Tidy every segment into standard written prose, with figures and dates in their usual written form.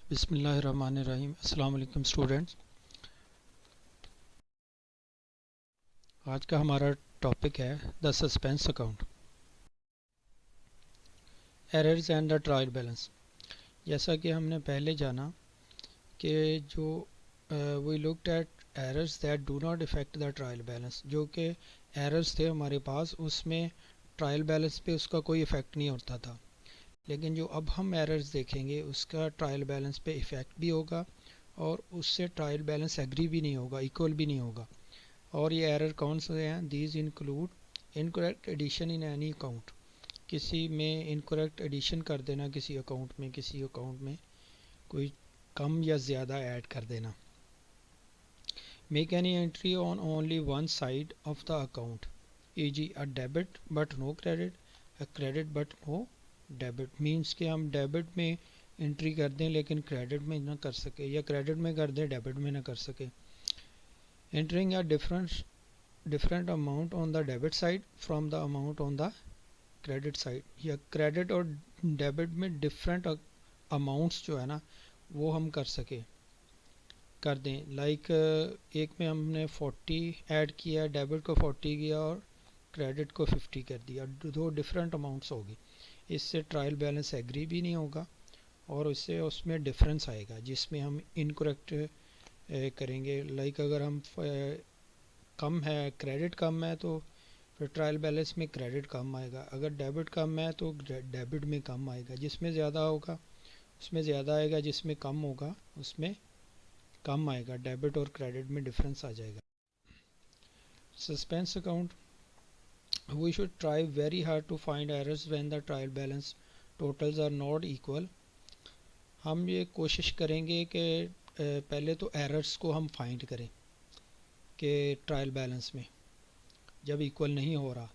बिस्मिल्लाहिर्रहमानिर्रहीम। अस्सलाम वालेकुम स्टूडेंट्स। आज का हमारा टॉपिक है the suspense account, errors and the trial balance. जैसा कि हमने पहले जाना कि जो we looked at errors that do not effect the trial balance, जो कि एरर्स थे हमारे पास, उसमें ट्रायल बैलेंस पे उसका कोई इफ़ेक्ट नहीं होता था। लेकिन जो अब हम एरर्स देखेंगे उसका ट्रायल बैलेंस पे इफ़ेक्ट भी होगा और उससे ट्रायल बैलेंस एग्री भी नहीं होगा, इक्वल भी नहीं होगा। और ये एरर कौन से हैं? These include incorrect addition in any account, किसी में इनकरेक्ट एडिशन कर देना, किसी अकाउंट में कोई कम या ज़्यादा ऐड कर देना। Make any entry on only one side of the account, e.g. A debit but no credit, a credit but no debit. Means कि हम डेबिट में एंट्री कर दें लेकिन क्रेडिट में ना कर सके, या क्रेडिट में कर दें डेबिट में ना कर सके। Entering a different amount on the debit side from the amount on the credit side, या क्रेडिट और डेबिट में डिफरेंट अमाउंट्स जो है ना वो हम कर दें। लाइक एक में हमने 40 ऐड किया, डेबिट को 40 किया और क्रेडिट को 50 कर दिया, दो डिफरेंट अमाउंट्स होगी। इससे ट्रायल बैलेंस एग्री भी नहीं होगा और इससे उसमें डिफरेंस आएगा जिसमें हम इनकरेक्ट करेंगे। लाइक अगर हम कम है, क्रेडिट कम है, तो फिर ट्रायल बैलेंस में क्रेडिट कम आएगा। अगर डेबिट कम है तो डेबिट में कम आएगा। जिसमें ज़्यादा होगा उसमें ज़्यादा आएगा, जिसमें कम होगा उसमें कम आएगा। डेबिट और क्रेडिट में डिफरेंस आ जाएगा। Suspense account, we should try very hard to find errors when the trial balance totals are not equal. हम ये कोशिश करेंगे कि पहले तो एरर्स को हम फाइंड करें कि ट्रायल बैलेंस में जब इक्वल नहीं हो रहा।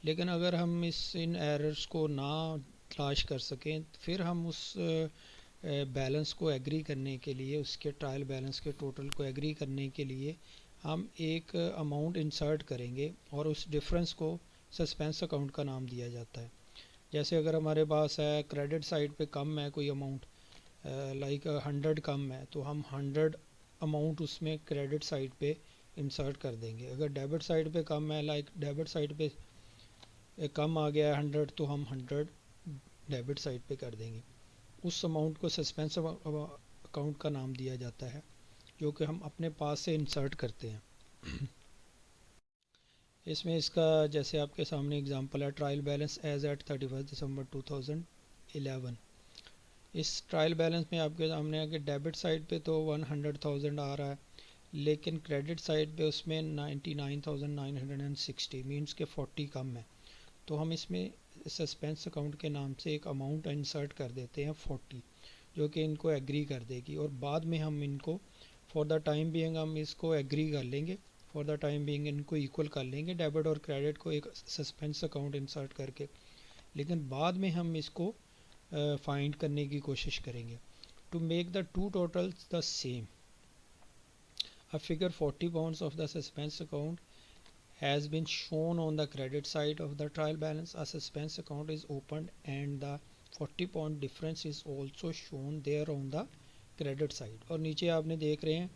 लेकिन अगर हम इन एरर्स को ना तलाश कर सकें, फिर हम उस बैलेंस को एग्री करने के लिए, उसके ट्रायल बैलेंस के टोटल को एग्री करने के लिए हम एक अमाउंट इंसर्ट करेंगे और उस डिफरेंस को सस्पेंस अकाउंट का नाम दिया जाता है। जैसे अगर हमारे पास है क्रेडिट साइड पे कम है कोई अमाउंट, लाइक 100 कम है, तो हम 100 अमाउंट उसमें क्रेडिट साइड पे इंसर्ट कर देंगे। अगर डेबिट साइड पे कम है, लाइक डेबिट साइड पे कम आ गया है 100, तो हम 100 डेबिट साइड पे कर देंगे। उस अमाउंट को सस्पेंस अकाउंट का नाम दिया जाता है, जो कि हम अपने पास से इंसर्ट करते हैं। इसमें इसका जैसे आपके सामने एग्जांपल है, ट्रायल बैलेंस एज एट 31 दिसंबर 2011। इस ट्रायल बैलेंस में आपके सामने है कि डेबिट साइड पे तो 100,000 आ रहा है, लेकिन क्रेडिट साइड पे उसमें 99,960 मीन्स के 40 कम है। तो हम इसमें सस्पेंस अकाउंट के नाम से एक अमाउंट इंसर्ट कर देते हैं 40, जो कि इनको एग्री कर देगी। और बाद में हम इनको फॉर द टाइम बीइंग हम इसको एग्री कर लेंगे, फॉर द टाइम बीइंग इनको इक्वल कर लेंगे, डेबिट और क्रेडिट को एक सस्पेंस अकाउंट इंसर्ट करके। लेकिन बाद में हम इसको फाइंड करने की कोशिश करेंगे to make the two totals the same. A figure 40 pounds of the suspense account has been shown on the credit side of the trial balance. A suspense account is opened and the 40 pound difference is also shown there on the credit side. और नीचे आपने देख रहे हैं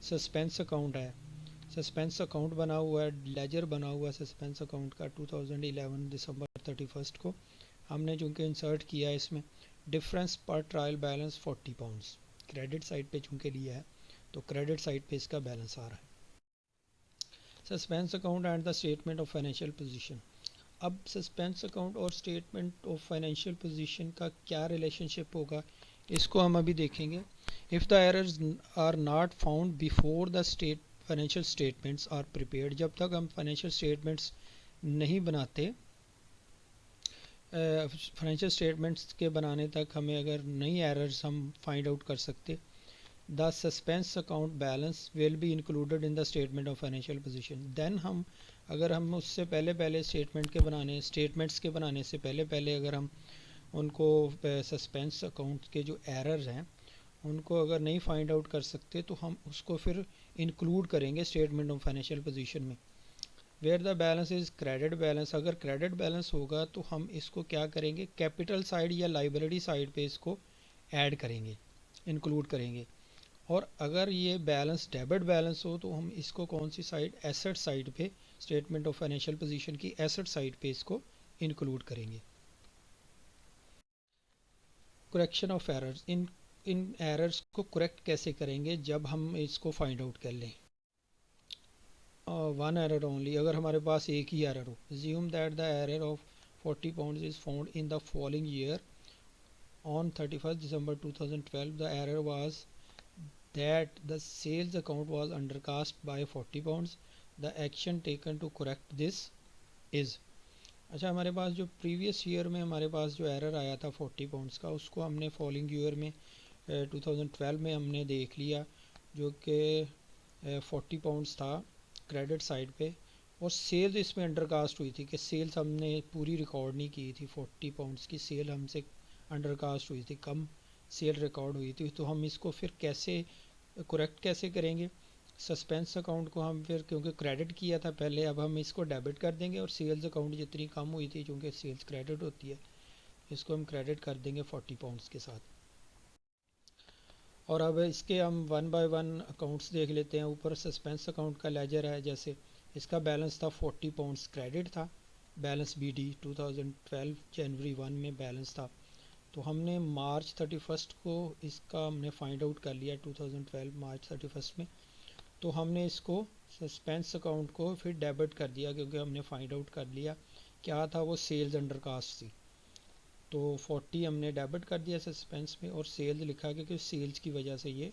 suspense account है, suspense account बना हुआ है, लेजर बना हुआ है सस्पेंस अकाउंट का 2011 दिसंबर 31 को हमने चूँकि इंसर्ट किया है। इसमें डिफरेंस पर trial balance 40 pounds credit side पे चूँकि लिया है, तो क्रेडिट साइड पे इसका बैलेंस आ रहा है। Suspense account and the statement of financial position. अब सस्पेंस अकाउंट और स्टेटमेंट ऑफ फाइनेंशियल पोजीशन का क्या रिलेशनशिप होगा, इसको हम अभी देखेंगे। If the errors are not found before the financial statements are prepared, जब तक हम फाइनेंशियल स्टेटमेंट्स नहीं बनाते, फाइनेंशियल स्टेटमेंट्स के बनाने तक हमें अगर नई एरर्स हम फाइंड आउट कर सकते, the suspense account balance will be included in the statement of financial position. Then हम अगर हम उससे पहले स्टेटमेंट्स के बनाने से पहले अगर हम उनको सस्पेंस अकाउंट के जो एरर्स हैं उनको अगर नहीं फाइंड आउट कर सकते, तो हम उसको फिर इंक्लूड करेंगे स्टेटमेंट ऑफ फाइनेंशियल पोजीशन में। Where the balance is credit balance, अगर क्रेडिट बैलेंस होगा तो हम इसको क्या करेंगे, कैपिटल साइड या लाइबिलिटी साइड पे इसको ऐड करेंगे। इंक्लूड करेंगे। और अगर ये बैलेंस डेबिट बैलेंस हो तो हम इसको कौन सी साइड, एसेट साइड पे, स्टेटमेंट ऑफ फाइनेंशियल पोजीशन की एसेट साइड पे इसको इंक्लूड करेंगे। Correction of errors, in errors को करेक्ट कैसे करेंगे जब हम इसको फाइंड आउट कर लें। वन एरर ओनली, अगर हमारे पास एक ही एरर हो। Assume that the error of 40 pound is found in the following year on 31st December 2012 the error was that the sales account was undercast by 40 pounds. The action taken to correct this is, अच्छा हमारे पास जो previous year में हमारे पास जो error आया था 40 पाउंड्स का, उसको हमने फॉलोइंग ईयर में 2012 में हमने देख लिया, जो कि 40 पाउंड्स था क्रेडिट साइड पे, और सेल्स इसमें अंडरकास्ट हुई थी कि सेल्स हमने पूरी रिकॉर्ड नहीं की थी। 40 पाउंड्स की सेल हमसे अंडरकास्ट हुई थी, कम सेल रिकॉर्ड हुई थी। तो हम इसको फिर कैसे करेक्ट कैसे करेंगे। सस्पेंस अकाउंट को हम फिर, क्योंकि क्रेडिट किया था पहले, अब हम इसको डेबिट कर देंगे, और सेल्स अकाउंट जितनी कम हुई थी, क्योंकि सेल्स क्रेडिट होती है, इसको हम क्रेडिट कर देंगे 40 पाउंड्स के साथ। और अब इसके हम वन बाय वन अकाउंट्स देख लेते हैं। ऊपर सस्पेंस अकाउंट का लेजर है, जैसे इसका बैलेंस था 40 पाउंड्स क्रेडिट था, बैलेंस BD 2012 जनवरी 1 में बैलेंस था। तो हमने मार्च 31 को इसका हमने फाइंड आउट कर लिया 2012 मार्च 31 में। तो हमने इसको सस्पेंस अकाउंट को फिर डेबिट कर दिया, क्योंकि हमने फाइंड आउट कर लिया क्या था, वो सेल्स अंडरकास्ट थी। तो 40 हमने डेबिट कर दिया सस्पेंस में, और सेल्स लिखा क्योंकि सेल्स की वजह से ये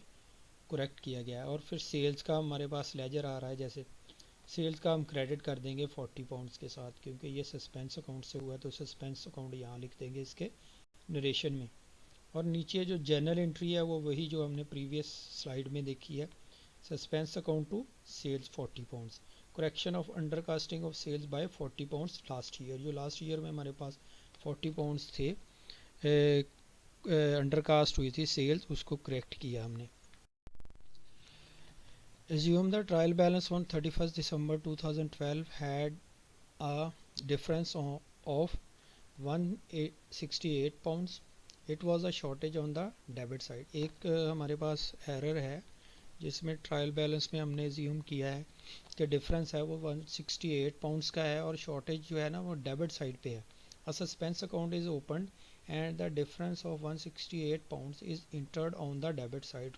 करेक्ट किया गया है। और फिर सेल्स का हमारे पास लेजर आ रहा है, जैसे सेल्स का हम क्रेडिट कर देंगे 40 पाउंड्स के साथ, क्योंकि ये सस्पेंस अकाउंट से हुआ है, तो सस्पेंस अकाउंट यहाँ लिख देंगे इसके नरेशन में। और नीचे जो जर्नल एंट्री है वो वही जो हमने प्रीवियस स्लाइड में देखी है, suspense account to sales 40 pounds, correction of undercasting of sales by 40 pounds last year. जो लास्ट ईयर में हमारे पास 40 पाउंड्स थे अंडरकास्ट हुई थी सेल्स, उसको करेक्ट किया हमने। Assume the trial balance on 31st December 2012 had a difference of 168 pounds. It was a shortage on the debit side. एक हमारे पास एरर है जिसमें ट्रायल बैलेंस में हमने एज्यूम किया है कि डिफरेंस है वो 168 पाउंड्स का है, और शॉर्टेज जो है ना वो डेबिट साइड पे है। अ suspense account is open and the difference of 168 pounds is entered on the debit side.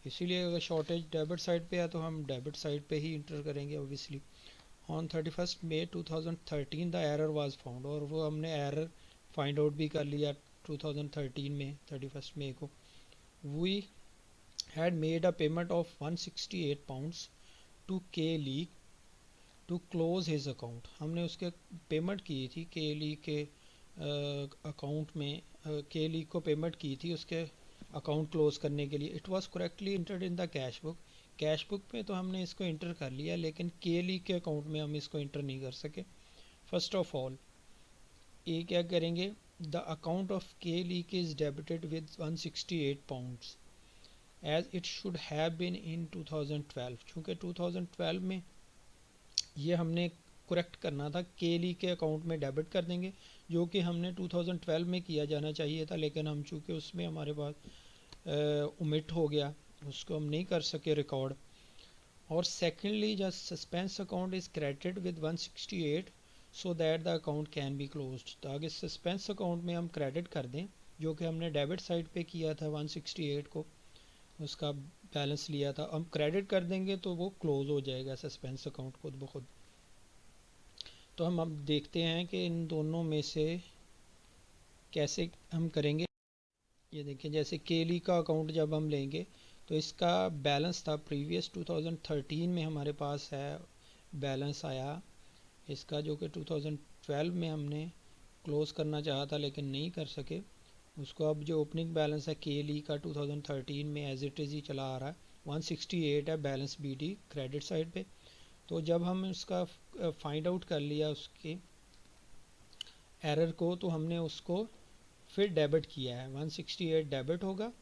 इसीलिए अगर शॉर्टेज डेबिट साइड पे है तो हम डेबिट साइड पे ही इंटर करेंगे obviously. On 31st May 2013 the error was found, और वो हमने एरर फाइंड आउट भी कर लिया 2013 में 31st मई को। We had made a payment of 168 pounds to K Lee to close his account. हमने उसके पेमेंट की थी के ली के अकाउंट में, के ली को पेमेंट की थी उसके अकाउंट क्लोज करने के लिए। It was correctly entered in the cash book, cash book में तो हमने इसको इंटर कर लिया, लेकिन के ली के अकाउंट में हम इसको इंटर नहीं कर सके। फर्स्ट ऑफ ऑल ये क्या करेंगे, the account of K Lee is debited with 168 pounds as it should have been in 2012। चूँकि 2012 में ये हमने करेक्ट करना था, के ली के अकाउंट में डेबिट कर देंगे, जो कि हमने 2012 में किया जाना चाहिए था, लेकिन हम चूँकि उसमें हमारे पास ओमिट हो गया, उसको हम नहीं कर सके रिकॉर्ड। और सेकेंडली जब suspense account is credited with 168 so that the account can be closed. ताकि सस्पेंस अकाउंट में हम क्रेडिट कर दें, जो कि हमने डेबिट साइड पे किया था 168 को, उसका बैलेंस लिया था, हम क्रेडिट कर देंगे तो वो क्लोज हो जाएगा सस्पेंस अकाउंट खुद ब खुद। तो हम अब देखते हैं कि इन दोनों में से कैसे हम करेंगे। ये देखिए, जैसे केली का अकाउंट जब हम लेंगे तो इसका बैलेंस था प्रीवियस 2013 में हमारे पास है बैलेंस आया इसका, जो कि 2012 में हमने क्लोज करना चाहा था लेकिन नहीं कर सके उसको। अब जो ओपनिंग बैलेंस है के ली का 2013 में एज इट इज़ ही चला आ रहा है, 168 है बैलेंस BD क्रेडिट साइड पे। तो जब हम इसका फाइंड आउट कर लिया उसके एरर को, तो हमने उसको फिर डेबिट किया है, 168 डेबिट होगा,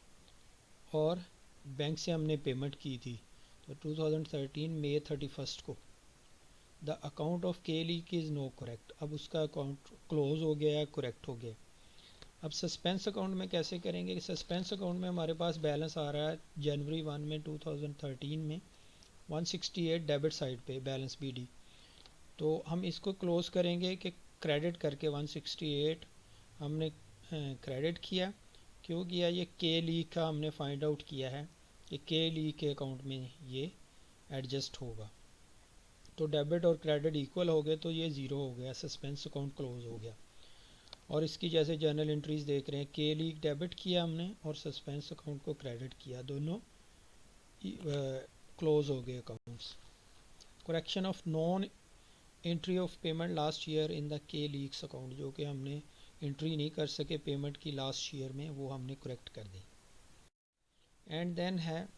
और बैंक से हमने पेमेंट की थी तो 2013 मई 31 को। द अकाउंट ऑफ के ली की इज़ नो करेक्ट, अब उसका अकाउंट क्लोज हो गया है, करेक्ट हो गया। अब सस्पेंस अकाउंट में कैसे करेंगे? सस्पेंस अकाउंट में हमारे पास बैलेंस आ रहा है जनवरी 1 में 2013 में 168 डेबिट साइड पे बैलेंस BD। तो हम इसको क्लोज करेंगे कि क्रेडिट करके 168 हमने क्रेडिट किया। क्यों किया? ये के लीग का हमने फाइंड आउट किया है कि के लीग के अकाउंट में ये एडजस्ट होगा। तो डेबिट और क्रेडिट इक्वल हो गए तो ये ज़ीरो हो गया, सस्पेंस अकाउंट क्लोज हो गया। और इसकी जैसे जर्नल एंट्रीज देख रहे हैं, के लीग डेबिट किया हमने और सस्पेंस अकाउंट को क्रेडिट किया, दोनों क्लोज हो गए accounts. Correction of non entry of payment last year in the के लीग्स अकाउंट, जो कि हमने एंट्री नहीं कर सके पेमेंट की लास्ट ईयर में, वो हमने करेक्ट कर दी। एंड देन है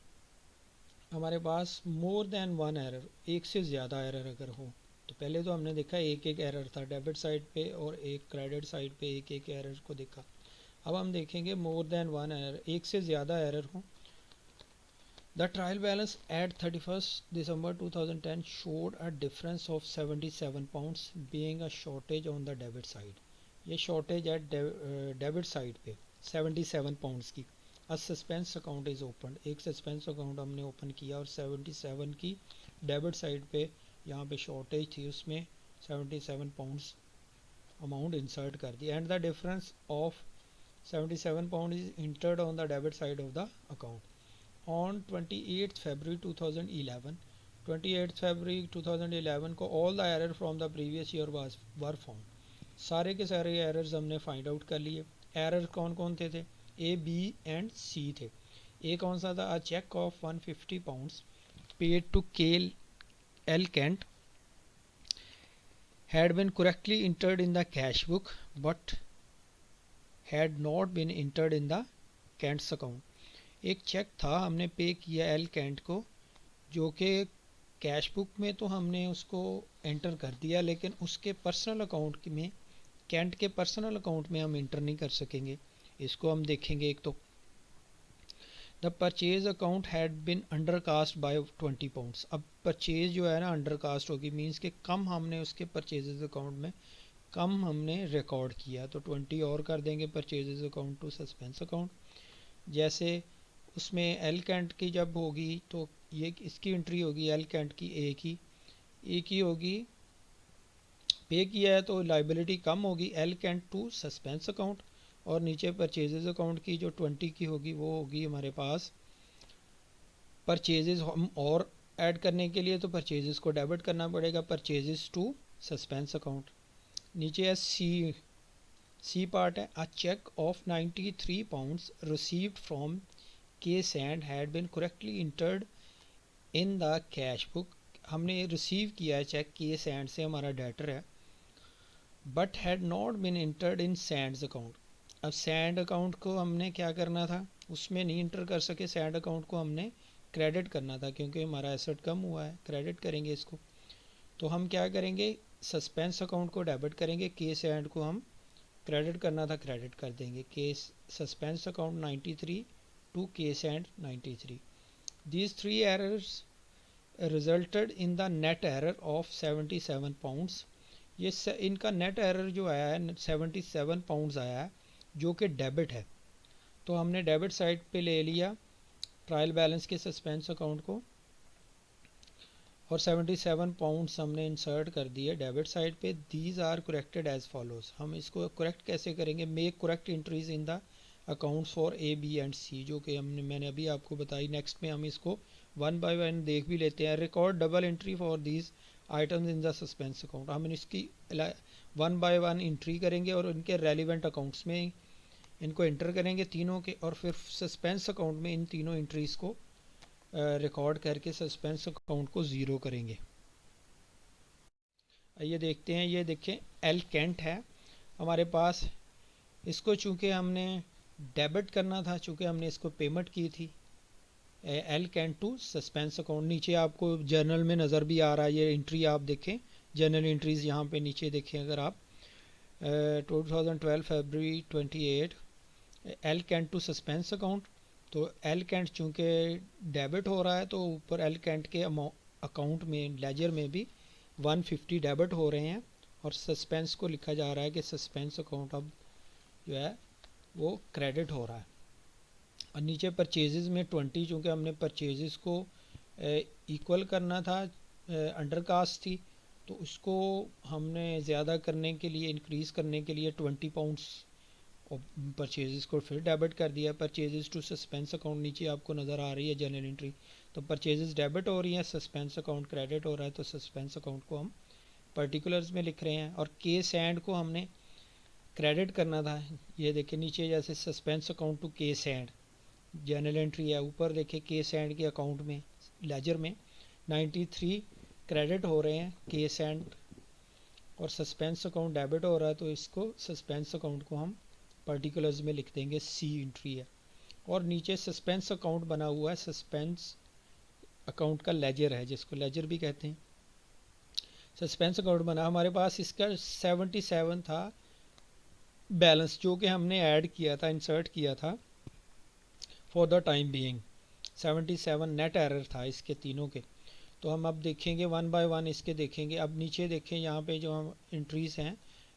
हमारे पास मोर देन वन एरर, एक से ज़्यादा एरर अगर हो। तो पहले तो हमने देखा एक एक एरर था डेबिट साइड पे और एक क्रेडिट साइड पे एक एक एरर को देखा। अब हम देखेंगे मोर देन वन एरर, एक से ज़्यादा एरर हो। The trial balance at 31 December 2010 showed a difference of 77 pounds being a shortage on the debit side. ये शॉर्टेज है डेबिट साइड पे 77 पाउंड्स की। A suspense account is open, एक suspense account हमने ओपन किया और 77 की डेबिट साइड पे यहाँ पे शॉर्टेज थी, उसमें 77 पाउंड्स अमाउंट इंसर्ट कर दी। And the difference of 77 pound is entered on the debit side of the account on 28 February 2011। 28 February 2011 को all the error from the previous year were found, सारे के सारे एरर्स हमने find out कर लिए। Error कौन कौन थे? A, B एंड C थे। ए कौन सा था? A cheque of 150 pounds paid to L Kent had been correctly entered in the cash book but had not been entered in the Kent's account। एक चेक था, हमने पे किया L Kent को, जो कि कैश बुक में तो हमने उसको एंटर कर दिया, लेकिन उसके पर्सनल अकाउंट में, कैंट के पर्सनल अकाउंट में हम एंटर नहीं कर सकेंगे। इसको हम देखेंगे। एक तो the purchase account had been undercast bye 20 pounds. अब परचेज जो है ना अंडरकास्ट होगी, मींस के कम हमने उसके परचेजेस अकाउंट में कम हमने रिकॉर्ड किया, तो 20 और कर देंगे purchases account to suspense account. जैसे उसमें एल कैंट की जब होगी तो ये इसकी एंट्री होगी एल कैंट की ए की होगी, पे किया है तो लाइबिलिटी कम होगी L Kant to suspense account. और नीचे परचेजेज अकाउंट की जो 20 की होगी वो होगी हमारे पास परचेजेज। हम और ऐड करने के लिए तो परचेजेस को डेबिट करना पड़ेगा, परचेजेस टू सस्पेंस अकाउंट। नीचे है सी पार्ट है, a cheque of 93 pounds received from K Sand had been correctly entered in the cash book. हमने रिसीव किया है चेक के सैंड से, हमारा डेटर है, but had not been entered in Sand's account. अब Sand account को हमने क्या करना था, उसमें नहीं इंटर कर सके, सैंड अकाउंट को हमने क्रेडिट करना था क्योंकि हमारा एसेट कम हुआ है, क्रेडिट करेंगे इसको। तो हम क्या करेंगे, सस्पेंस अकाउंट को डेबिट करेंगे, के सैंड को हम क्रेडिट करना था, क्रेडिट कर देंगे। के सस्पेंस अकाउंट 93 टू के sand 93। These three errors resulted in the net error of 77 pounds. ये इनका नेट एरर जो आया है 77 पाउंड्स आया है, जो कि डेबिट है। तो हमने डेबिट साइड पे ले लिया ट्रायल बैलेंस के सस्पेंस अकाउंट को और 77 पाउंड्स हमने इंसर्ट कर दिए डेबिट साइड पे। These are corrected as follows. हम इसको करेक्ट कैसे करेंगे, make correct entries in the accounts for A B and C, जो कि मैंने अभी आपको बताई। नेक्स्ट में हम इसको वन बाय वन देख भी लेते हैं। Record double entry for these items in the suspense account. हम इसकी वन बाय वन एंट्री करेंगे और इनके रेलिवेंट अकाउंट्स में इनको एंटर करेंगे तीनों के, और फिर सस्पेंस अकाउंट में इन तीनों एंट्रीज़ को रिकॉर्ड करके सस्पेंस अकाउंट को ज़ीरो करेंगे। ये देखते हैं, ये देखें एल कैंट है हमारे पास, इसको चूँकि हमने डेबिट करना था, चूँकि हमने इसको पेमेंट की थी L Kant to suspense account. नीचे आपको जर्नल में नज़र भी आ रहा है, ये एंट्री आप देखें, जर्नल एंट्रीज़ यहाँ पे नीचे देखें अगर आप 2012 February 28 L Kant to suspense account. तो एल कैंट चूँकि डेबिट हो रहा है तो ऊपर एल कैंट के अकाउंट में लेजर में भी 150 डेबिट हो रहे हैं और सस्पेंस को लिखा जा रहा है कि सस्पेंस अकाउंट अब जो है वो क्रेडिट हो रहा है। और नीचे परचेजेस में 20, चूँकि हमने परचेजेस को इक्वल करना था, अंडर कास्ट थी, तो उसको हमने ज़्यादा करने के लिए, इंक्रीज़ करने के लिए 20 पाउंड्स और परचेजेस को फिर डेबिट कर दिया। परचेजेस टू सस्पेंस अकाउंट नीचे आपको नज़र आ रही है जनरल एंट्री, तो परचेजेस डेबिट हो रही हैं, सस्पेंस अकाउंट क्रेडिट हो रहा है, तो सस्पेंस अकाउंट को हम पर्टिकुलर्स में लिख रहे हैं। और के सैंड को हमने क्रेडिट करना था, ये देखिए नीचे जैसे सस्पेंस अकाउंट टू के सैंड जनरल एंट्री है, ऊपर देखिए के सैंड के अकाउंट में लेजर में 93 क्रेडिट हो रहे हैं के सैंड, और सस्पेंस अकाउंट डेबिट हो रहा है, तो इसको सस्पेंस अकाउंट को हम पर्टिकुलर्स में लिख देंगे, सी एंट्री है। और नीचे सस्पेंस अकाउंट बना हुआ है, सस्पेंस अकाउंट का लेजर है, जिसको लेजर भी कहते हैं। सस्पेंस अकाउंट बना हमारे पास, इसका 77 था बैलेंस, जो कि हमने ऐड किया था, इंसर्ट किया था for the time being. 77 net error था इसके तीनों के। तो हम अब देखेंगे वन बाय वन इसके देखेंगे। अब नीचे देखें, यहाँ पे जो हम एंट्रीज़ हैं,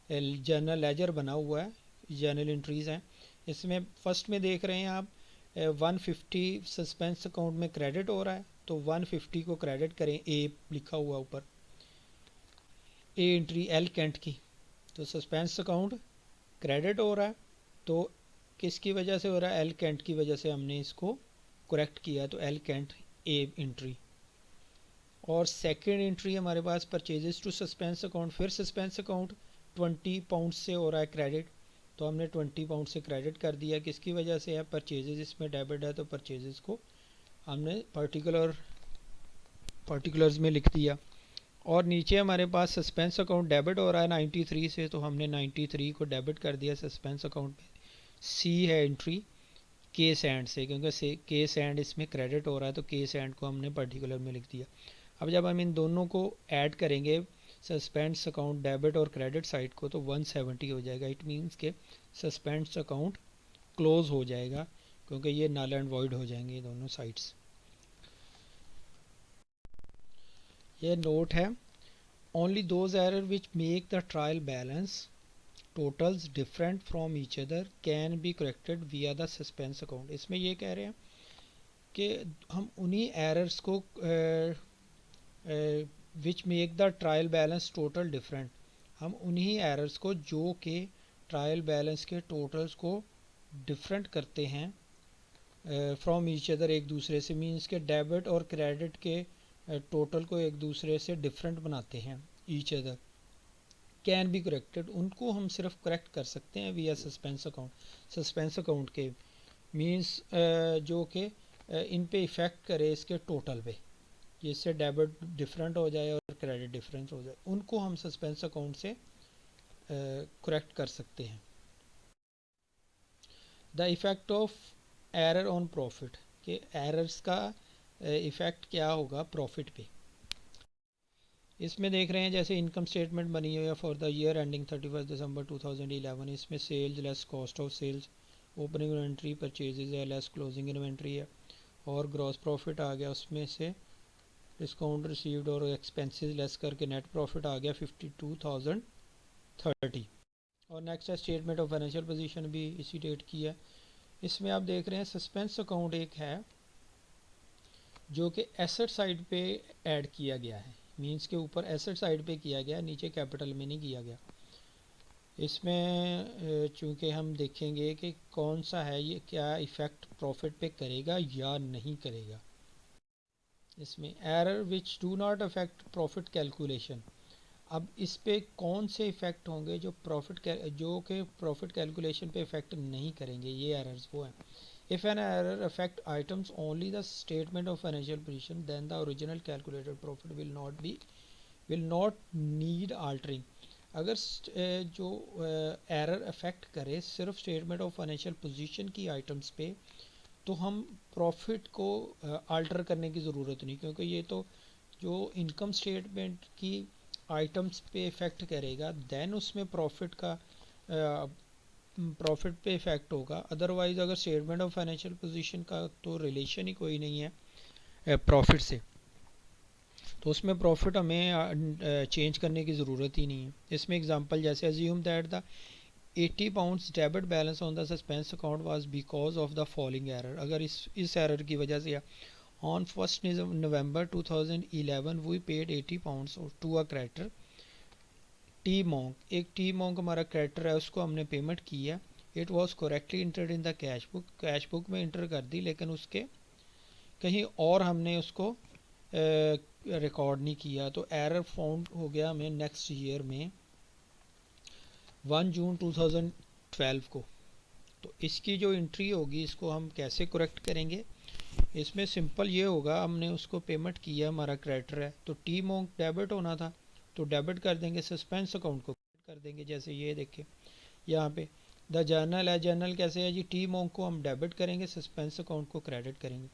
जनरल लेजर बना हुआ है, जनरल एंट्रीज़ हैं। इसमें फर्स्ट में देख रहे हैं आप 150 सस्पेंस अकाउंट में क्रेडिट हो रहा है, तो 150 को क्रेडिट करें, ए लिखा हुआ ऊपर, ए एंट्री एल कैंट की। तो सस्पेंस अकाउंट क्रेडिट हो रहा है, तो किसकी वजह से हो रहा है, एल कैंट की वजह से हमने इसको करेक्ट किया, तो एल कैंट ए एंट्री। और सेकेंड एंट्री हमारे पास परचेजेस टू सस्पेंस अकाउंट, फिर सस्पेंस अकाउंट 20 पाउंड से हो रहा है क्रेडिट, तो हमने 20 पाउंड से क्रेडिट कर दिया, किसकी वजह से है, परचेजेस इसमें डेबिट है, तो परचेजेस को हमने पर्टिकुलर्स में लिख दिया। और नीचे हमारे पास सस्पेंस अकाउंट डेबिट हो रहा है 93 से, तो हमने 93 को डेबिट कर दिया सस्पेंस अकाउंट में, सी है एंट्री के सैंड से, क्योंकि के सैंड इसमें क्रेडिट हो रहा है, तो के सैंड को हमने पर्टिकुलर में लिख दिया। अब जब हम इन दोनों को ऐड करेंगे, सस्पेंस अकाउंट डेबिट और क्रेडिट साइड को, तो 170 हो जाएगा। इट मीन्स के सस्पेंस अकाउंट क्लोज हो जाएगा, क्योंकि ये नल एंड वॉइड हो जाएंगे ये दोनों साइड्स। ये नोट है, only those error which make the trial balance totals different from each other can be corrected विया द सस्पेंस अकाउंट। इसमें ये कह रहे हैं कि हम उन्हीं एरर्स को which make the trial balance total different, हम उन्हीं एरर्स को जो कि ट्रायल बैलेंस के टोटल्स को डिफरेंट करते हैं फ्रॉम ईच अदर, एक दूसरे से, मीन्स के डेबिट और क्रेडिट के टोटल को एक दूसरे से डिफरेंट बनाते हैं, each other can be corrected, उनको हम सिर्फ करेक्ट कर सकते हैं विया सस्पेंस अकाउंट। सस्पेंस अकाउंट के मीन्स जो कि इन पे इफ़ेक्ट करे इसके टोटल पे, जिससे डेबिट डिफरेंट हो जाए और क्रेडिट डिफरेंट हो जाए, उनको हम सस्पेंस अकाउंट से करेक्ट कर सकते हैं। The effect of error on profit, के एरर्स का इफ़ेक्ट क्या होगा प्रॉफिट पे। इसमें देख रहे हैं जैसे इनकम स्टेटमेंट बनी हुई है फॉर द ईयर एंडिंग 31 दिसंबर 2011। इसमें sales less cost of sales, opening inventory, purchases है, लेस क्लोजिंग इन्वेंट्री है, और ग्रॉस प्रॉफिट आ गया, उसमें से डिस्काउंट रिसीव्ड और एक्सपेंसेस लेस करके नेट प्रॉफिट आ गया 52,030। और नेक्स्ट है स्टेटमेंट ऑफ फाइनेंशियल पोजीशन, भी इसी डेट की है। इसमें आप देख रहे हैं सस्पेंस अकाउंट एक है जो कि एसेट साइड पे ऐड किया गया है, मींस के ऊपर एसेट साइड पे किया गया, नीचे कैपिटल में नहीं किया गया। इसमें चूँकि हम देखेंगे कि कौन सा है ये, क्या इफ़ेक्ट प्रॉफिट पे करेगा या नहीं करेगा। इसमें error which do not affect profit calculation, अब इस पे कौन से इफ़ेक्ट होंगे जो जो कि प्रॉफिट कैलकुलेशन पे इफ़ेक्ट नहीं करेंगे, ये एरर्स वो हैं। If an error affect items only the statement of financial position then the original calculated profit will not need altering. अगर जो एरर अफेक्ट करे सिर्फ स्टेटमेंट ऑफ फाइनेंशियल पोजीशन की आइटम्स पे, तो हम प्रॉफिट को आल्टर करने की ज़रूरत नहीं, क्योंकि ये तो जो इनकम स्टेटमेंट की आइटम्स पे इफ़ेक्ट करेगा देन उसमें प्रॉफिट पे इफ़ेक्ट होगा। अदरवाइज़ अगर स्टेटमेंट ऑफ फाइनेंशियल पोजीशन का तो रिलेशन ही कोई नहीं है प्रॉफिट से, तो उसमें प्रॉफिट हमें चेंज करने की ज़रूरत ही नहीं है। इसमें एग्जांपल जैसे assume that the 80 pounds debit balance on the suspense account was because of the following error. अगर इस एरर की वजह से on 1 November 2011 we paid 80 pounds to a creditor T Monk. एक टी मोंक हमारा क्रेडिटर है, उसको हमने पेमेंट की है। It was correctly entered in the cash book में इंटर कर दी, लेकिन उसके कहीं और हमने उसको रिकॉर्ड नहीं किया, तो एरर फाउंड हो गया हमें नेक्स्ट ईयर में 1 जून 2012 को। तो इसकी जो एंट्री होगी इसको हम कैसे करेक्ट करेंगे? इसमें सिंपल ये होगा, हमने उसको पेमेंट किया, हमारा क्रेडिटर है, तो टी मोंक डेबिट होना था तो डेबिट कर देंगे, सस्पेंस अकाउंट को क्रेडिट कर देंगे। जैसे ये देखें यहाँ पे द जर्नल है, जर्नल कैसे है जी, टी मोंक को हम डेबिट करेंगे, सस्पेंस अकाउंट को क्रेडिट करेंगे।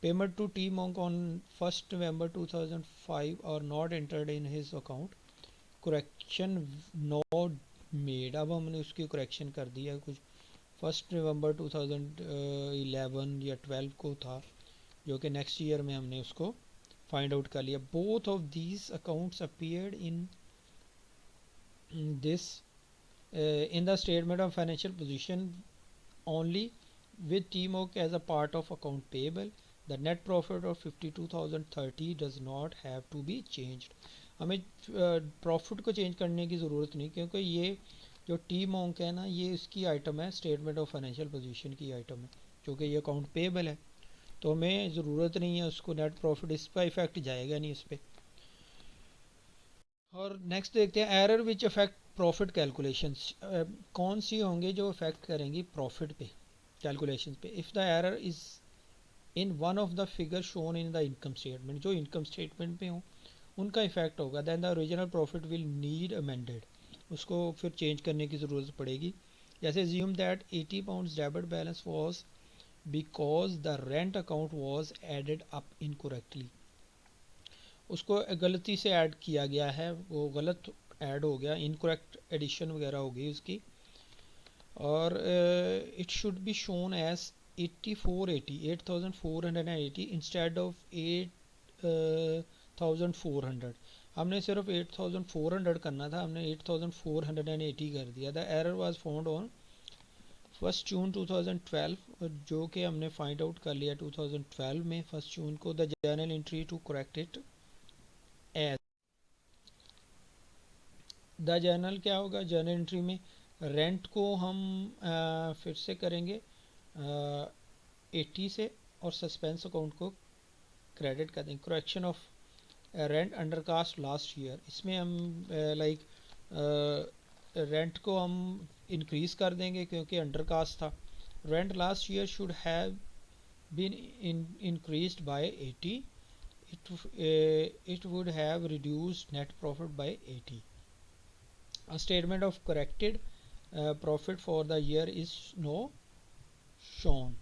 Payment to T Monk on 1 November 2005 और not entered in his account, correction not made. अब हमने उसकी करेक्शन कर दिया, कुछ 1 November 2011 या 12 को था, जो कि नेक्स्ट ईयर में हमने उसको फाइंड आउट कर लिया। Both of these accounts appeared in this in the statement of financial position only with TMOC as a part of account payable. The net profit of 52,030 does not have to be changed. हमें profit को change करने की ज़रूरत नहीं, क्योंकि ये जो T monk है ना, ये इसकी आइटम है, स्टेटमेंट ऑफ फाइनेंशियल पोजीशन की आइटम है, क्योंकि ये अकाउंट पेबल है, तो हमें ज़रूरत नहीं है उसको नेट प्रॉफिट, इसका इफेक्ट जाएगा नहीं इस पर। और नेक्स्ट देखते हैं error which affect profit calculations. कौन सी होंगे जो अफेक्ट करेंगी प्रॉफिट पे, कैलकुलेशंस पे? If the error is in one of the figure shown in the income statement, जो इनकम स्टेटमेंट पे हो उनका इफेक्ट होगा, then the original profit will need amended, उसको फिर चेंज करने की ज़रूरत पड़ेगी। जैसे assume that 80 pounds debit balance was because the rent account was added up incorrectly, उसको गलती से ऐड किया गया है, वो गलत ऐड हो गया, इनकरेक्ट एडिशन वगैरह हो गई उसकी, और it should be shown as 8480 instead of 8400। हमने सिर्फ 8400 करना था, हमने 8480 कर दिया। The error was found on 1 June 2012, जो कि हमने फाइंड आउट कर लिया 2012 में 1 जून को। The journal entry to correct it as the journal क्या होगा, जर्नल एंट्री में रेंट को हम फिर से करेंगे 80 से, और सस्पेंस अकाउंट को क्रेडिट कर देंगे। Correction of rent undercast last year, इसमें हम लाइक रेंट को हम इंक्रीज़ कर देंगे क्योंकि अंडर कास्ट था। Rent last year should have been increased by 80, it would have reduced net profit by 80. A statement of corrected profit for the year is no shown.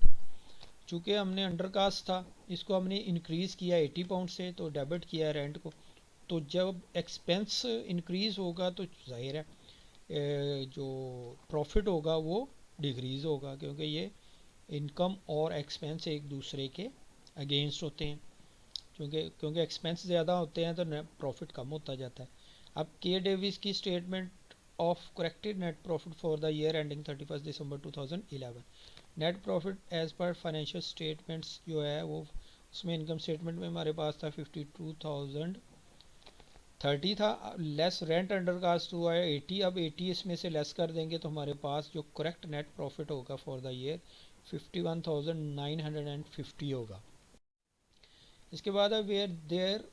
चूँकि हमने undercast था, इसको हमने इंक्रीज़ किया 80 पाउंड से, तो debit किया रेंट को, तो जब एक्सपेंस इंक्रीज़ होगा तो जाहिर है जो प्रॉफिट होगा वो डिक्रीज़ होगा, क्योंकि ये इनकम और एक्सपेंस एक दूसरे के अगेंस्ट होते हैं, क्योंकि एक्सपेंस ज़्यादा होते हैं तो नेट प्रॉफिट कम होता जाता है। अब के डेविस की statement of corrected net profit for the year ending 31 December 2011। Net profit as per financial statements जो है वो, उसमें इनकम स्टेटमेंट में हमारे पास था 52,030 था, लेस रेंट अंडर कास्ट हुआ है 80। अब 80 इसमें से लेस कर देंगे तो हमारे पास जो करेक्ट नेट प्रॉफिट होगा फॉर द ईयर 51,950 होगा। इसके बाद where there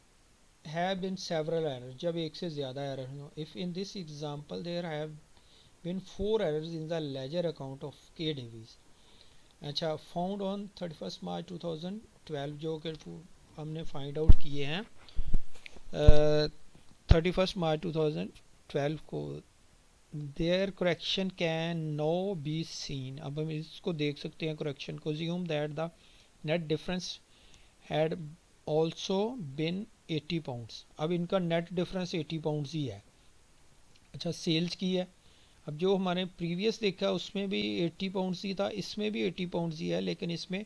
have been several error, जब एक से ज़्यादा एरर हो। If in this example there have been 4 errors in the ledger account of K Davis. अच्छा, फाउंड ऑन 31 March 2012, जो कि हमने फाइंड आउट किए हैं 31 March 2012 को। There correction can no be seen, अब हम इसको देख सकते हैं करेक्शन को। assume that the net difference had also been 80 pounds, अब इनका नेट डिफरेंस 80 पाउंड्स ही है। अच्छा, सेल्स की है, अब जो हमारे प्रीवियस देखा उसमें भी 80 पाउंड्स ही था, इसमें भी 80 पाउंड्स ही है, लेकिन इसमें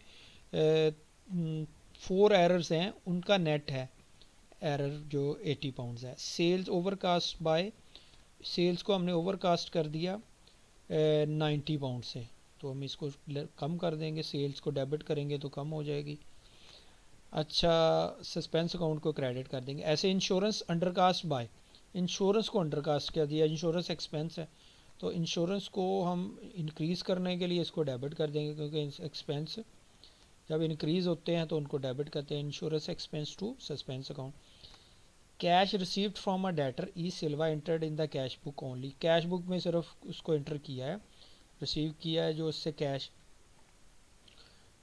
4 एरर्स हैं, उनका नेट है एरर जो 80 पाउंड्स है। सेल्स ओवरकास्ट बाय, सेल्स को हमने ओवरकास्ट कर दिया 90 पाउंड से, तो हम इसको कम कर देंगे, सेल्स को डेबिट करेंगे तो कम हो जाएगी। अच्छा, सस्पेंस अकाउंट को क्रेडिट कर देंगे। ऐसे इंश्योरेंस अंडरकास्ट बाय, इंश्योरेंस को अंडरकास्ट कर दिया, इंश्योरेंस एक्सपेंस है तो इंश्योरेंस को हम इंक्रीज़ करने के लिए इसको डेबिट कर देंगे, क्योंकि एक्सपेंस जब इंक्रीज़ होते हैं तो उनको डेबिट करते हैं। Insurance expense to suspense account. Cash received from a debtor E Silva entered in the cash book only, cash book में सिर्फ उसको एंटर किया है, रिसीव किया है जो उससे कैश,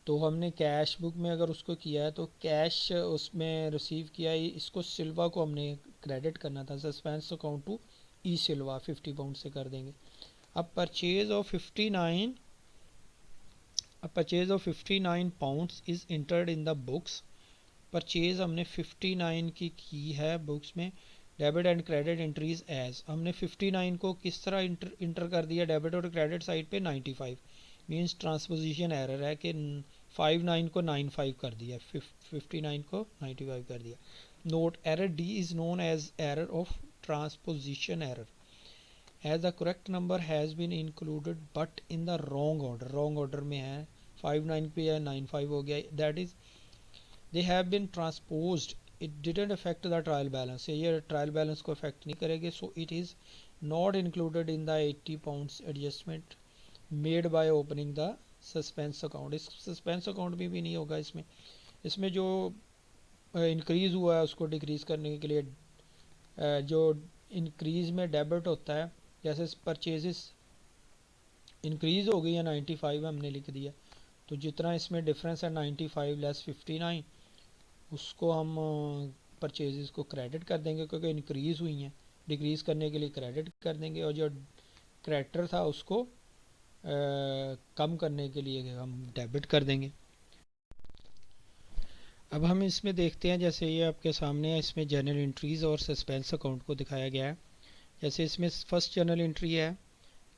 तो हमने कैश बुक में अगर उसको किया है तो कैश उसमें रिसीव किया है, इसको सिल्वा को हमने क्रेडिट करना था। Suspense account to E Silva 50 pound से कर देंगे। अब purchase of 59 pounds is entered in the books, purchase हमने 59 की है बुक्स में। Debit and credit entries as, हमने 59 को किस तरह इंटर कर दिया डेबिट और क्रेडिट साइड पे 95, मीन्स ट्रांसपोजिशन एरर है कि 59 को 95 कर दिया, 59 को 95 कर दिया। Note, error D is known as error of transposition error as the correct number has been included but in the wrong order, wrong order में है, 59 पे है 95 हो गया, that is they have been transposed, it didn't affect the trial balance, ये trial balance को affect नहीं करेंगे, so it is not included in the 80 pounds adjustment made by opening the suspense account. इस सस्पेंस अकाउंट में भी नहीं होगा, इसमें इसमें जो इंक्रीज़ हुआ है उसको डिक्रीज़ करने के लिए जो इंक्रीज़ में डेबिट होता है, जैसे परचेजेस इंक्रीज़ हो गई है 95 हमने लिख दिया, तो जितना इसमें डिफरेंस है 95 लेस 59 उसको हम परचेजेस को क्रेडिट कर देंगे, क्योंकि इंक्रीज़ हुई हैं, डिक्रीज़ करने के लिए क्रेडिट कर देंगे, और जो क्रेडिटर था उसको कम करने के लिए हम डेबिट कर देंगे। अब हम इसमें देखते हैं, जैसे ये आपके सामने है, इसमें जर्नल एंट्रीज़ और सस्पेंस अकाउंट को दिखाया गया है। जैसे इसमें फर्स्ट जर्नल एंट्री है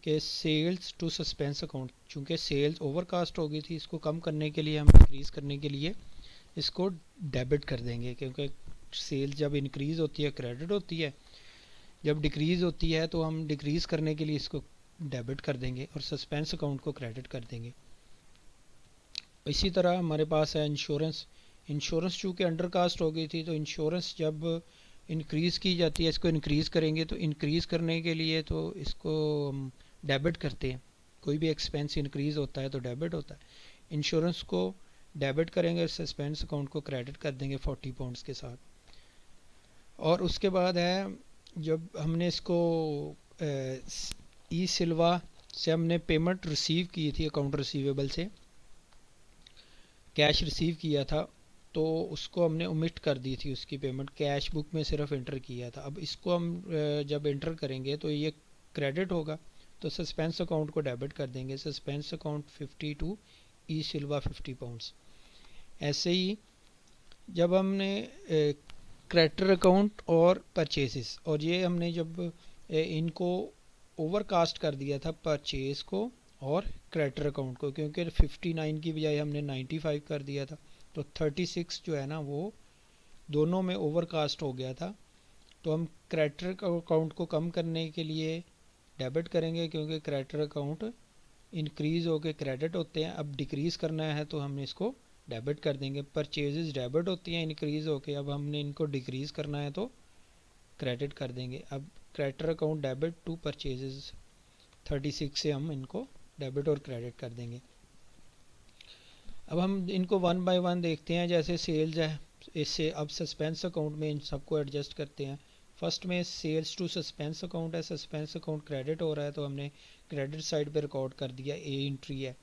कि सेल्स टू सस्पेंस अकाउंट, चूँकि सेल्स ओवरकास्ट हो गई थी, इसको कम करने के लिए हम डिक्रीज़ करने के लिए इसको डेबिट कर देंगे, क्योंकि सेल्स जब इंक्रीज़ होती है क्रेडिट होती है, जब डिक्रीज़ होती है तो हम डिक्रीज़ करने के लिए इसको डेबिट कर देंगे और सस्पेंस अकाउंट को क्रेडिट कर देंगे। इसी तरह हमारे पास है इंश्योरेंस, इंश्योरेंस चूँकि अंडरकास्ट हो गई थी तो इंश्योरेंस जब इंक्रीज़ की जाती है, इसको इंक्रीज़ करेंगे तो इंक्रीज़ करने के लिए तो इसको हम डेबिट करते हैं, कोई भी एक्सपेंस इंक्रीज़ होता है तो डेबिट होता है। इंश्योरेंस को डेबिट करेंगे, सस्पेंस अकाउंट को क्रेडिट कर देंगे 40 पाउंड्स के साथ। और उसके बाद है, जब हमने इसको ई सिल्वा से हमने पेमेंट रिसीव की थी, अकाउंट रिसीवेबल से कैश रिसीव किया था, तो उसको हमने ओमिट कर दी थी, उसकी पेमेंट कैश बुक में सिर्फ एंटर किया था। अब इसको हम जब एंटर करेंगे तो ये क्रेडिट होगा, तो सस्पेंस अकाउंट को डेबिट कर देंगे, सस्पेंस अकाउंट 52 ई सिल्वा 50 पाउंड्स। ऐसे ही जब हमने क्रेडिटर अकाउंट और परचेसेस, और ये हमने जब इनको ओवरकास्ट कर दिया था परचेज को और क्रेडिटर अकाउंट को, क्योंकि 59 की बजाय हमने 95 कर दिया था, तो 36 जो है ना वो दोनों में ओवरकास्ट हो गया था, तो हम क्रेडिटर अकाउंट को कम करने के लिए डेबिट करेंगे, क्योंकि क्रेडिटर अकाउंट इंक्रीज़ होकर क्रेडिट होते हैं, अब डिक्रीज़ करना है तो हमने इसको डेबिट कर देंगे। परचेजेस डेबिट होती हैं इंक्रीज़ होके, अब हमने इनको डिक्रीज़ करना है तो क्रेडिट कर देंगे। अब creditor account debit to purchases 36 से हम इनको डेबिट और क्रेडिट कर देंगे। अब हम इनको वन बाय वन देखते हैं, जैसे सेल्स है, इससे अब सस्पेंस अकाउंट में इन सबको एडजस्ट करते हैं। फर्स्ट में सेल्स टू सस्पेंस अकाउंट है, सस्पेंस अकाउंट क्रेडिट हो रहा है तो हमने क्रेडिट साइड पे रिकॉर्ड कर दिया, ए एंट्री है।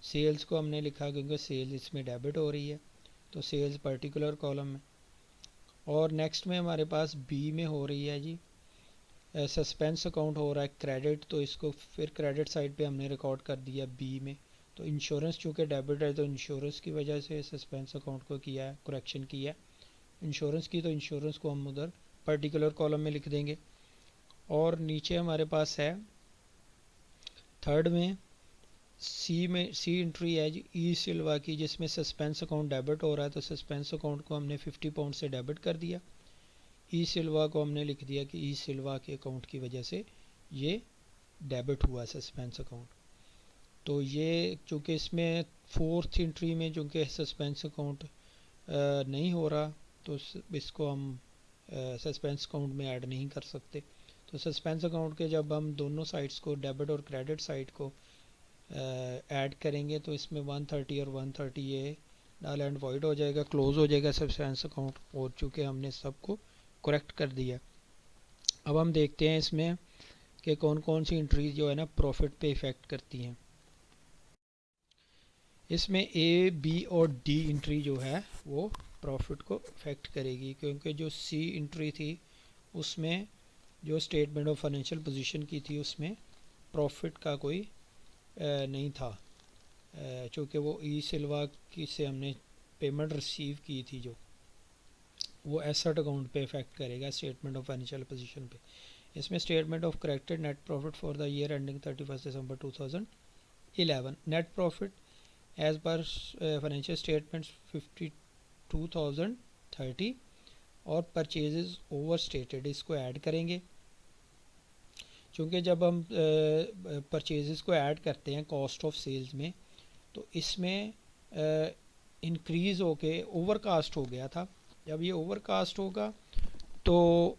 सेल्स को हमने लिखा क्योंकि सेल्स इसमें डेबिट हो रही है, तो सेल्स पर्टिकुलर कॉलम में। और नेक्स्ट में हमारे पास बी में हो रही है जी सस्पेंस अकाउंट हो रहा है क्रेडिट, तो इसको फिर क्रेडिट साइड पे हमने रिकॉर्ड कर दिया बी में। तो इंश्योरेंस चूँकि डेबिट है तो इंश्योरेंस की वजह से सस्पेंस अकाउंट को किया है, करेक्शन किया है इंश्योरेंस की, तो इंश्योरेंस को हम उधर पर्टिकुलर कॉलम में लिख देंगे। और नीचे हमारे पास है थर्ड में सी एंट्री है जी ई सिल्वा की, जिसमें सस्पेंस अकाउंट डेबिट हो रहा है, तो सस्पेंस अकाउंट को हमने 50 पाउंड से डेबिट कर दिया। ई सिल्वा को हमने लिख दिया कि ई सिल्वा के अकाउंट की वजह से ये डेबिट हुआ सस्पेंस अकाउंट। तो ये चूँकि इसमें फोर्थ एंट्री में चूँकि सस्पेंस अकाउंट नहीं हो रहा, तो इसको हम सस्पेंस अकाउंट में ऐड नहीं कर सकते। तो सस्पेंस अकाउंट के जब हम दोनों साइड्स को, डेबिट और क्रेडिट साइड को ऐड करेंगे, तो इसमें 130 और 130 ये नल एंड वॉइड हो जाएगा, क्लोज हो जाएगा सस्पेंस अकाउंट। और चूँकि हमने सबको करेक्ट कर दिया, अब हम देखते हैं इसमें कि कौन कौन सी एंट्रीज जो है ना प्रॉफिट पे इफ़ेक्ट करती हैं। इसमें ए, बी और डी एंट्री जो है वो प्रॉफिट को इफ़ेक्ट करेगी, क्योंकि जो सी एंट्री थी उसमें जो स्टेटमेंट ऑफ फाइनेंशियल पोजीशन की थी उसमें प्रॉफिट का कोई नहीं था, चूँकि वो ई सिल्वा की से हमने पेमेंट रिसीव की थी, जो वो एसेट अकाउंट पे इफ़ेक्ट करेगा स्टेटमेंट ऑफ फाइनेंशियल पोजीशन पे। इसमें statement of corrected net profit for the year ending 31 December 2011, net profit as per financial statements 52,030 और परचेजेस ओवर स्टेटेड, इसको ऐड करेंगे। क्योंकि जब हम परचेजेस को ऐड करते हैं कॉस्ट ऑफ सेल्स में, तो इसमें इंक्रीज़ होके ओवरकास्ट हो गया था। जब ये ओवरकास्ट होगा तो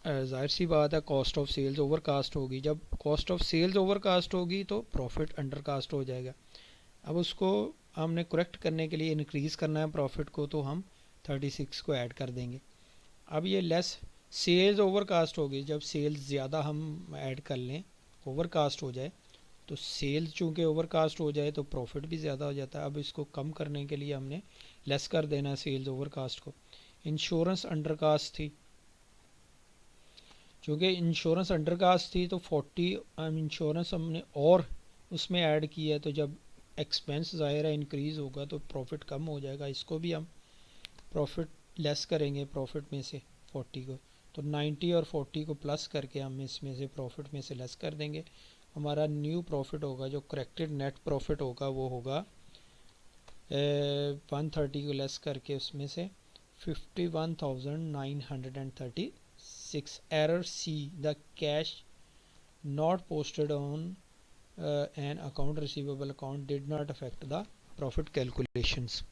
जाहिर सी बात है कॉस्ट ऑफ सेल्स ओवरकास्ट होगी। जब कॉस्ट ऑफ सेल्स ओवरकास्ट होगी तो प्रॉफिट अंडरकास्ट हो जाएगा। अब उसको हमने करेक्ट करने के लिए इंक्रीज़ करना है प्रॉफिट को, तो हम 36 को ऐड कर देंगे। अब ये लेस सेल्स ओवरकास्ट होगी, जब सेल्स ज़्यादा हम ऐड कर लें, ओवरकास्ट हो जाए, तो सेल्स चूँकि ओवरकास्ट हो जाए तो प्रॉफिट भी ज़्यादा हो जाता है। अब इसको कम करने के लिए हमने लेस कर देना सेल्स ओवरकास्ट को। इंश्योरेंस अंडरकास्ट थी, चूँकि इंश्योरेंस अंडरकास्ट थी तो 40 इंश्योरेंस हमने और उसमें ऐड किया है, तो जब एक्सपेंस ज़ाहिर है इंक्रीज़ होगा तो प्रॉफिट कम हो जाएगा। इसको भी हम प्रॉफिट लेस करेंगे प्रॉफिट में से 40 को, तो 90 और 40 को प्लस करके हम इसमें से प्रॉफिट में से लेस कर देंगे। हमारा न्यू प्रॉफिट होगा, जो करेक्टेड नेट प्रॉफिट होगा वो होगा 130 को लेस करके उसमें से 51,936। Error C, the cash not posted on an account receivable account did not affect the profit calculations.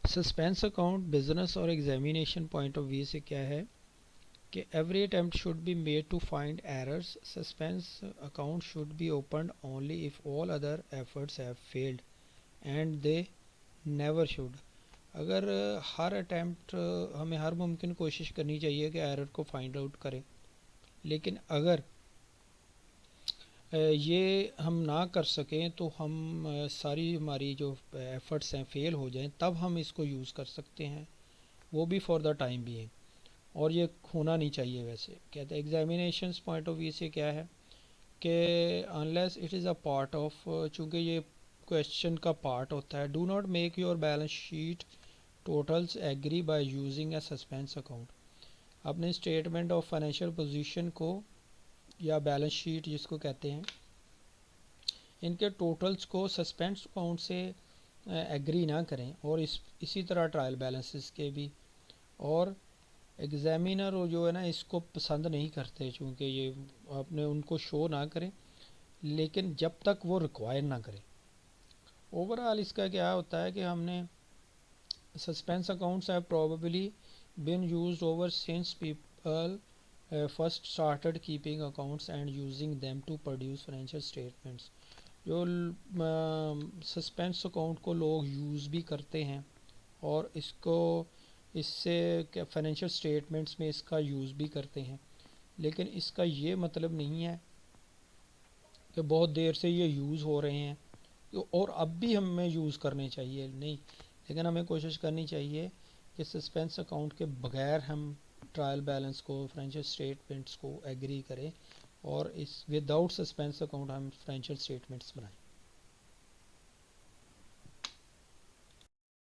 Suspense account business और एग्जामिनेशन पॉइंट ऑफ व्यू से क्या है कि every attempt should be made to find errors. Suspense account should be opened only if all other efforts have failed, and they never should. अगर हर attempt हमें हर मुमकिन कोशिश करनी चाहिए कि एरर को फाइंड आउट करें, लेकिन अगर ये हम ना कर सकें तो हम सारी हमारी जो एफ़र्ट्स हैं फ़ेल हो जाएं, तब हम इसको यूज़ कर सकते हैं, वो भी फॉर द टाइम भी है। और ये होना नहीं चाहिए। वैसे कहते हैं एग्जामिनेशंस पॉइंट ऑफ व्यू से क्या है कि unless it is a part of, चूँकि ये क्वेश्चन का पार्ट होता है, do not make your balance sheet totals agree by using a suspense account. अपने स्टेटमेंट ऑफ फाइनेंशियल पोजीशन को या बैलेंस शीट जिसको कहते हैं, इनके टोटल्स को सस्पेंस अकाउंट से एग्री ना करें, और इसी तरह ट्रायल बैलेंसेस के भी। और एग्जामिनर जो है ना इसको पसंद नहीं करते, चूँकि ये अपने उनको शो ना करें, लेकिन जब तक वो रिक्वायर ना करें। ओवरऑल इसका क्या होता है कि हमने suspense accounts have probably been used over since people first started keeping accounts and using them to produce financial statements. जो सस्पेंस अकाउंट को लोग यूज़ भी करते हैं, और इससे फाइनेंशियल स्टेटमेंट्स में इसका यूज़ भी करते हैं, लेकिन इसका ये मतलब नहीं है कि बहुत देर से ये यूज़ हो रहे हैं और अब भी हमें यूज़ करने चाहिए, नहीं। लेकिन हमें कोशिश करनी चाहिए कि सस्पेंस अकाउंट के बगैर हम ट्रायल बैलेंस को, फाइनेंशियल स्टेटमेंट्स को एग्री करें, और इस विदाउट सस्पेंस अकाउंट हम फाइनेंशियल स्टेटमेंट्स बनाएं।